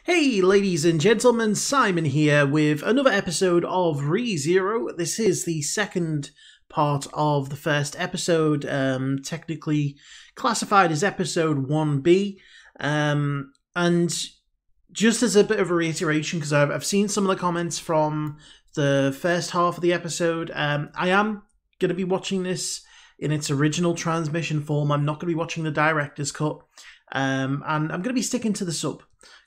Hey ladies and gentlemen, Simon here with another episode of ReZero. This is the second part of the first episode, technically classified as episode 1B. And just as a bit of a reiteration, because I've seen some of the comments from the first half of the episode, I am going to be watching this in its original transmission form. I'm not going to be watching the director's cut, and I'm going to be sticking to the sub.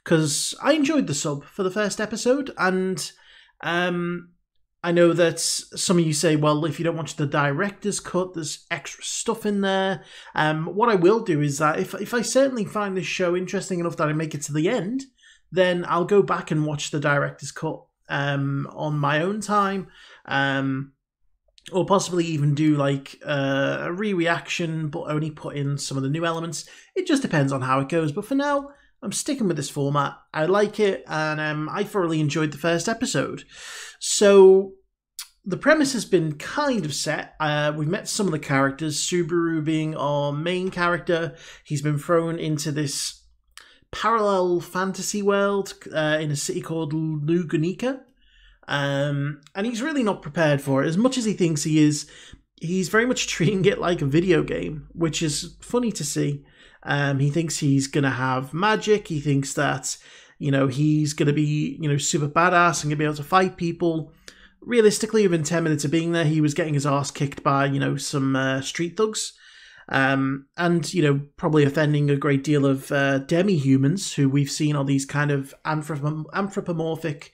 Because I enjoyed the sub for the first episode, and I know that some of you say, well, if you don't watch the director's cut, there's extra stuff in there. What I will do is that if I certainly find this show interesting enough that I make it to the end, then I'll go back and watch the director's cut on my own time, or possibly even do like a re-reaction, but only put in some of the new elements. It just depends on how it goes, but for now, I'm sticking with this format. I like it, and I thoroughly enjoyed the first episode. So, the premise has been kind of set. We've met some of the characters, Subaru being our main character. He's been thrown into this parallel fantasy world in a city called Lugunica. And he's really not prepared for it. As much as he thinks he is, he's very much treating it like a video game, which is funny to see. He thinks he's going to have magic. He thinks that, he's going to be, super badass and going to be able to fight people. Realistically, within 10 minutes of being there, he was getting his ass kicked by, some street thugs. And, probably offending a great deal of demi-humans who we've seen are these kind of anthropomorphic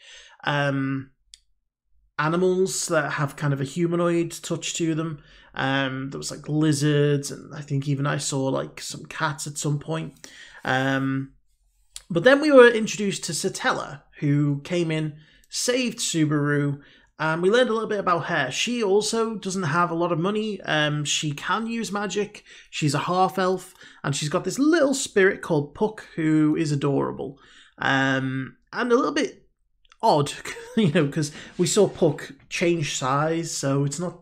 animals that have kind of a humanoid touch to them. There was like lizards, and I think even I saw like some cats at some point. But then we were introduced to Satella, who came in, saved Subaru, and we learned a little bit about her. She also doesn't have a lot of money. She can use magic. She's a half-elf, and she's got this little spirit called Puck, who is adorable. And a little bit odd, because we saw Puck change size, so it's not...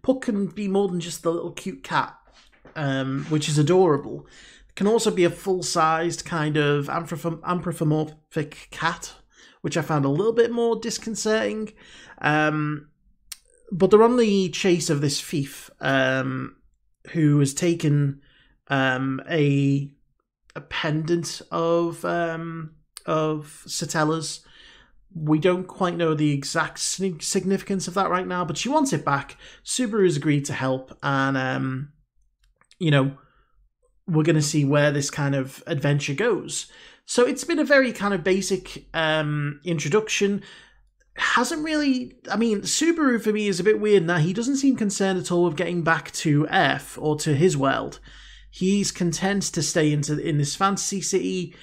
Puck can be more than just the little cute cat, which is adorable. It can also be a full-sized kind of anthropomorphic cat, which I found a little bit more disconcerting. But they're on the chase of this thief, who has taken a pendant of Satella's. We don't quite know the exact significance of that right now, but she wants it back. Subaru's agreed to help, and, we're going to see where this kind of adventure goes. So it's been a very kind of basic introduction. Hasn't really... Subaru for me is a bit weird now. He doesn't seem concerned at all with getting back to Earth or to his world. He's content to stay in this fantasy city.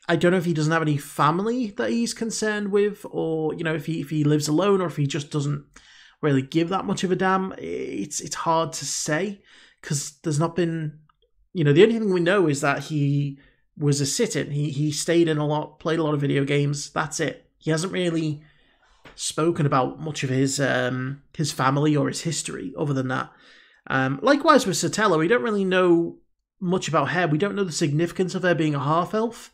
I don't know if he doesn't have any family that he's concerned with, or, if he lives alone, or if he just doesn't really give that much of a damn. It's hard to say, because there's not been... the only thing we know is that he was a sit-in. He stayed in a lot, played a lot of video games. That's it. He hasn't really spoken about much of his family or his history other than that. Likewise with Satella, we don't really know much about her. We don't know the significance of her being a half-elf.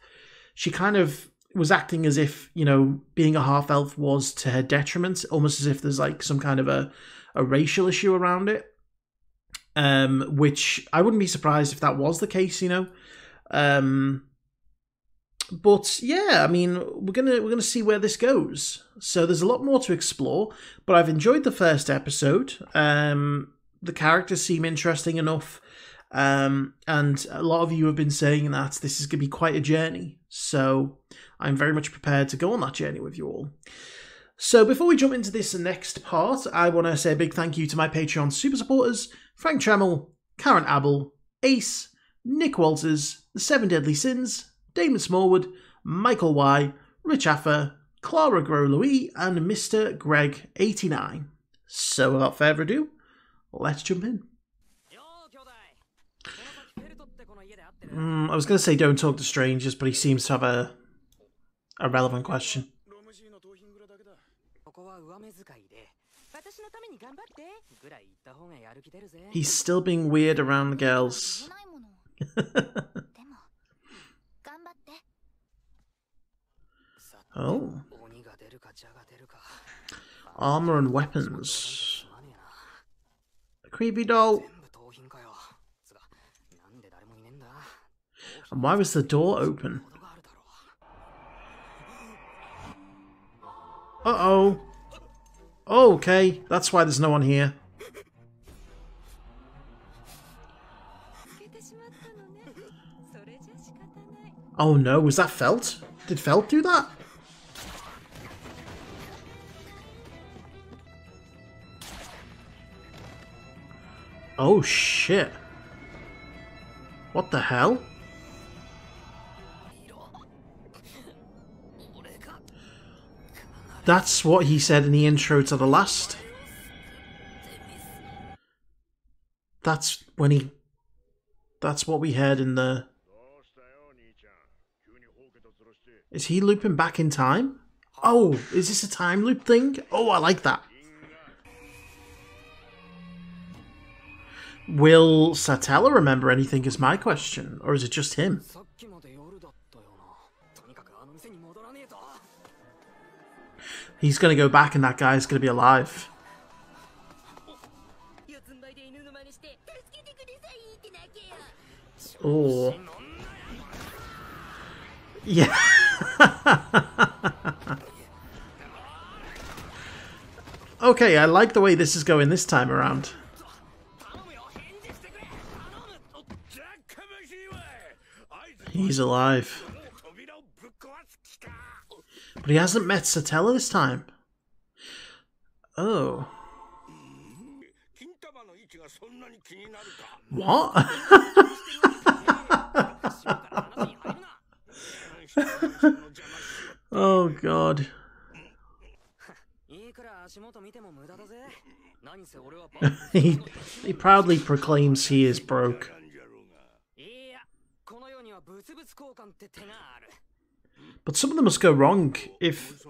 She kind of was acting as if, being a half-elf was to her detriment, almost as if there's like some kind of a racial issue around it, which I wouldn't be surprised if that was the case, But yeah, we're gonna see where this goes. So there's a lot more to explore, but I've enjoyed the first episode. The characters seem interesting enough. And a lot of you have been saying that this is going to be quite a journey, so I'm very much prepared to go on that journey with you all. So before we jump into this next part, I want to say a big thank you to my Patreon super supporters: Frank Tremel, Karen Abel, Ace, Nick Walters, The 7 Deadly Sins, Damon Smallwood, Michael Y, Richafa, Clara Gros-Louis, and Mr. Greg 89. So without further ado, let's jump in. I was going to say don't talk to strangers, but he seems to have a relevant question. He's still being weird around the girls. Oh. Armor and weapons. A creepy doll. And why was the door open? Uh-oh. Oh, okay, that's why there's no one here. Oh no, was that Felt? Did Felt do that? Oh shit. What the hell? That's what he said in the intro to the last. That's when he... That's what we heard in the... Is he looping back in time? Oh, is this a time loop thing? Oh, I like that. Will Satella remember anything is my question, or is it just him? He's going to go back and that guy's going to be alive. Oh. Yeah. Okay, I like the way this is going this time around. He's alive. But he hasn't met Satella this time. Oh. What? Oh god. he proudly proclaims he is broke. But something must go wrong if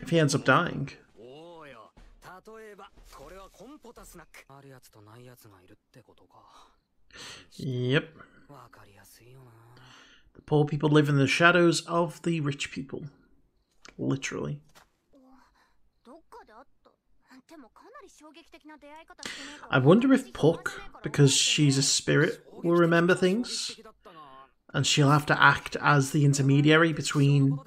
he ends up dying. Yep. The poor people live in the shadows of the rich people. Literally. I wonder if Puck, because she's a spirit, will remember things. And she'll have to act as the intermediary between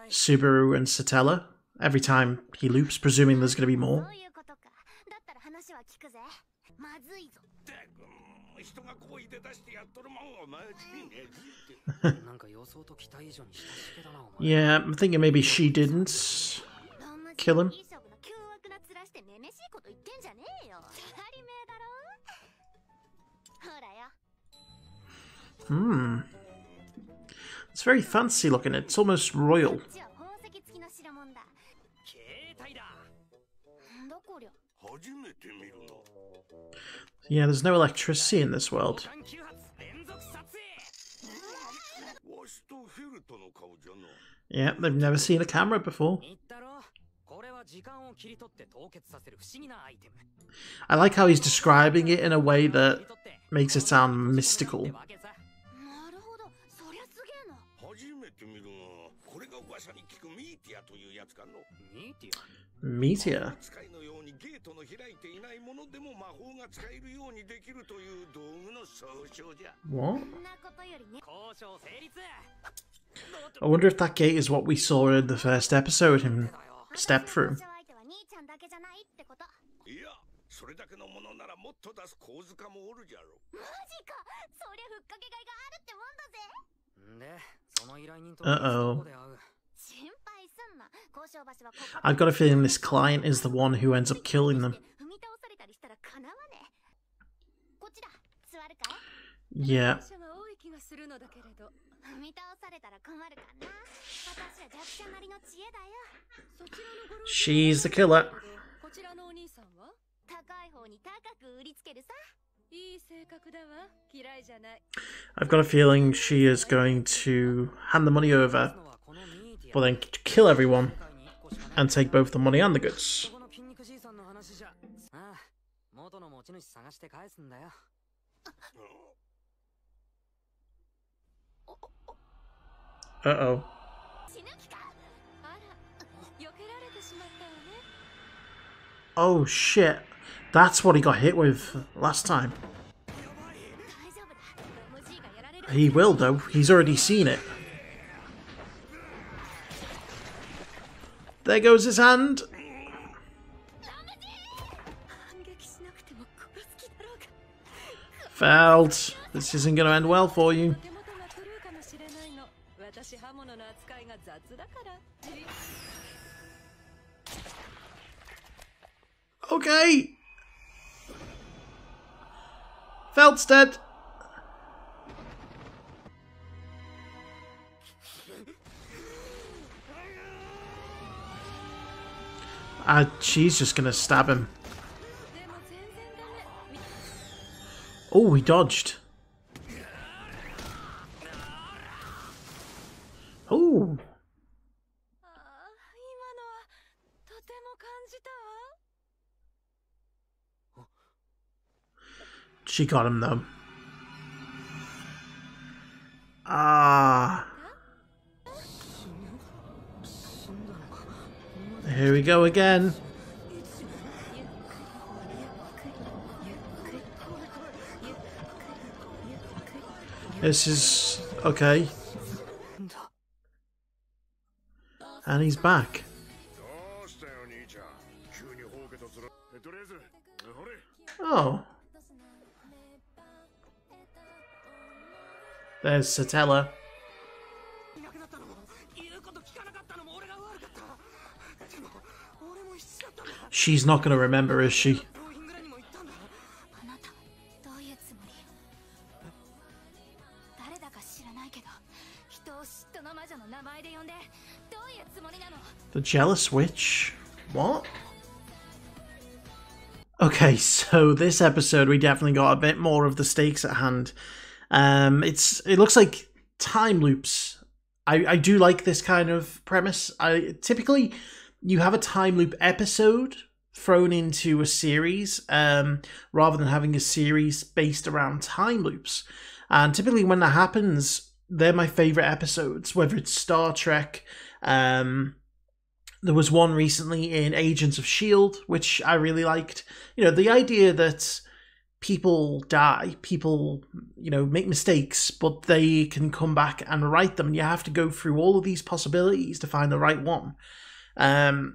Subaru and Satella every time he loops, presuming there's going to be more. Yeah, I'm thinking maybe she didn't kill him. It's very fancy looking. It's almost royal. Yeah, there's no electricity in this world. Yeah, they've never seen a camera before. I like how he's describing it in a way that makes it sound mystical. Meteor? What? I wonder if that gate is what we saw in the first episode, him step through. Uh-oh. I've got a feeling this client is the one who ends up killing them. Yeah. She's the killer. I've got a feeling she is going to hand the money over, but then kill everyone and take both the money and the goods. Uh-oh. Oh shit. That's what he got hit with last time. He will though. He's already seen it. There goes his hand. Felt. This isn't going to end well for you. Okay. Felt's dead. She's just gonna stab him. Oh, he dodged. Oh. She got him though. Ah. Here we go again. This is okay. And he's back. Oh. There's Satella. She's not going to remember, is she? The jealous witch? What? Okay, so this episode we definitely got a bit more of the stakes at hand. It looks like time loops. I do like this kind of premise. Typically you have a time loop episode thrown into a series, rather than having a series based around time loops. And typically when that happens, they're my favourite episodes, whether it's Star Trek. There was one recently in Agents of S.H.I.E.L.D., which I really liked. You know, the idea that people die, people, you know, make mistakes, but they can come back and right them, and you have to go through all of these possibilities to find the right one. I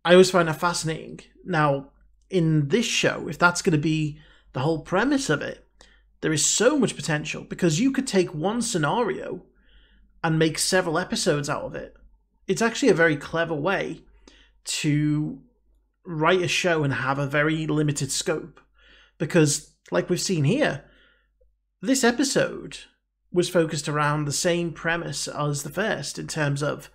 always find that fascinating. Now, in this show, if that's going to be the whole premise of it, there is so much potential, because you could take one scenario and make several episodes out of it. It's actually a very clever way to write a show and have a very limited scope. Because, like we've seen here, this episode was focused around the same premise as the first, in terms of,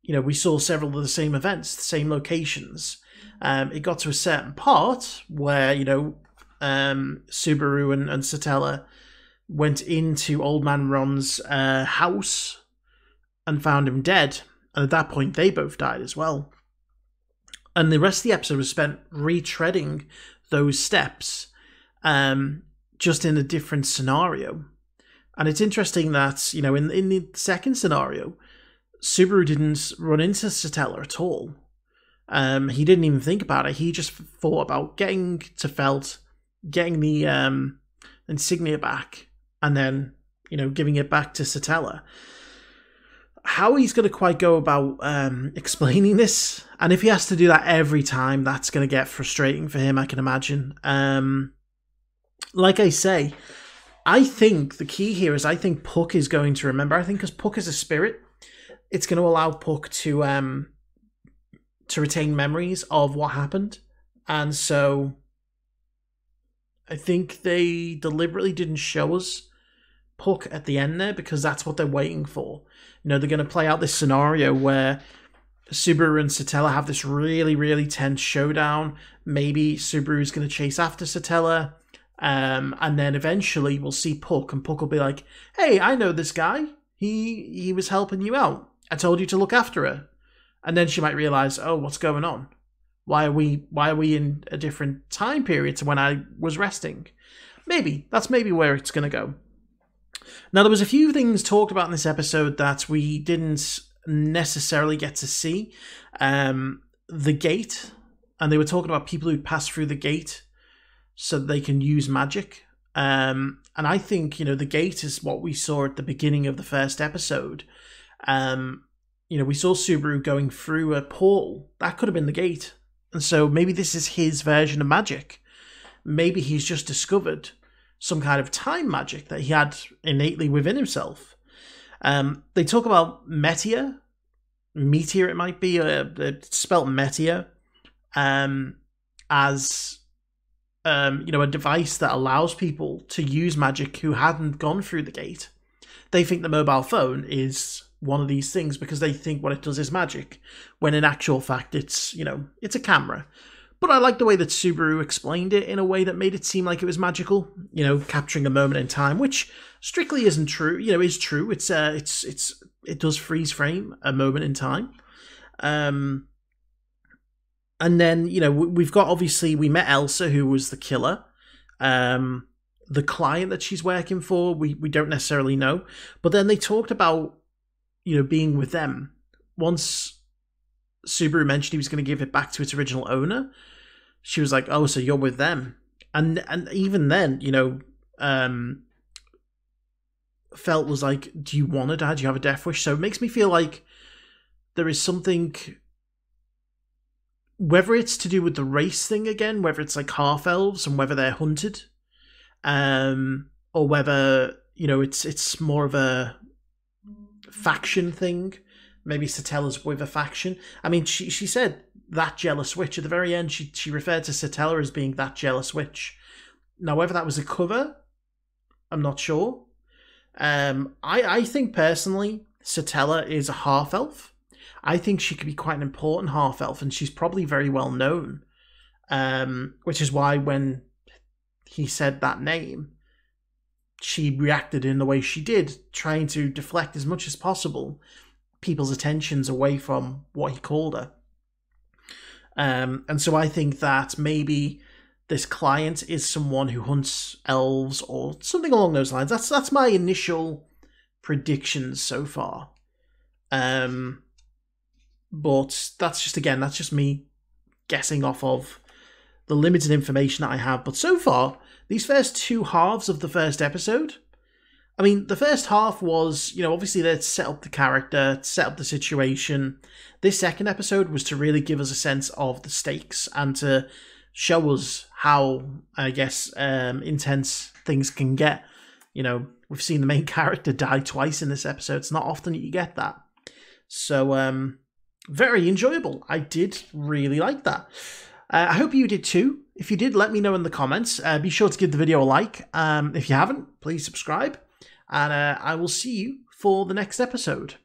you know, we saw several of the same events, the same locations. It got to a certain part where, you know, Subaru and Satella went into Old Man Ron's house and found him dead. And at that point, they both died as well. And the rest of the episode was spent retreading those steps, just in a different scenario. And it's interesting that, you know, in the second scenario, Subaru didn't run into Satella at all. He didn't even think about it. He just thought about getting to Felt, getting the insignia back, and then, you know, giving it back to Satella. How he's going to quite go about explaining this, and if he has to do that every time, that's going to get frustrating for him, I can imagine. Like I say, I think the key here is I think Puck is going to remember. I think because Puck is a spirit, it's going to allow Puck to retain memories of what happened. And so I think they deliberately didn't show us Puck at the end there, because that's what they're waiting for. You know, they're going to play out this scenario where Subaru and Satella have this really, really tense showdown. Maybe Subaru's going to chase after Satella, and then eventually we'll see Puck, and Puck will be like, "Hey, I know this guy. He was helping you out. I told you to look after her." And then she might realize, "Oh, what's going on? Why are we in a different time period to when I was resting?" That's maybe where it's going to go. Now, there was a few things talked about in this episode that we didn't necessarily get to see. The gate and they were talking about people who pass through the gate so that they can use magic. And I think, the gate is what we saw at the beginning of the first episode. We saw Subaru going through a portal. That could have been the gate. And so maybe this is his version of magic. Maybe he's just discovered some kind of time magic that he had innately within himself. They talk about Meteor it might be, it's spelled Meteor, as a device that allows people to use magic who hadn't gone through the gate. They think the mobile phone is one of these things because they think what it does is magic, when in actual fact it's a camera. But I like the way that Subaru explained it in a way that made it seem like it was magical, capturing a moment in time, which strictly isn't true. Is true. It does freeze frame a moment in time. And then, we've got, obviously, we met Elsa, who was the killer. The client that she's working for, we don't necessarily know. But then they talked about, being with them. Once Subaru mentioned he was going to give it back to its original owner, she was like, oh, so you're with them. And even then, Felt was like, do you want to die? Do you have a death wish? So it makes me feel like there is something, whether it's to do with the race thing again, whether it's like half-elves and whether they're hunted, or whether, it's more of a faction thing. Maybe Satella's with a faction. I mean, she said that jealous witch at the very end. She referred to Satella as being that jealous witch. Now, whether that was a cover, I'm not sure. I think personally, Satella is a half-elf. I think she could be quite an important half-elf, and she's probably very well known. Which is why when he said that name, she reacted in the way she did, trying to deflect as much as possible people's attentions away from what he called her. And so I think that maybe this client is someone who hunts elves or something along those lines. That's my initial predictions so far. But that's just me guessing off of the limited information that I have. But so far, these first two halves of the first episode, I mean, the first half was, obviously they set up the character, set up the situation. This second episode was to really give us a sense of the stakes and to show us how, I guess, intense things can get. We've seen the main character die twice in this episode. It's not often that you get that. So, very enjoyable. I did really like that. I hope you did too. If you did, let me know in the comments. Be sure to give the video a like. If you haven't, please subscribe. And I will see you for the next episode.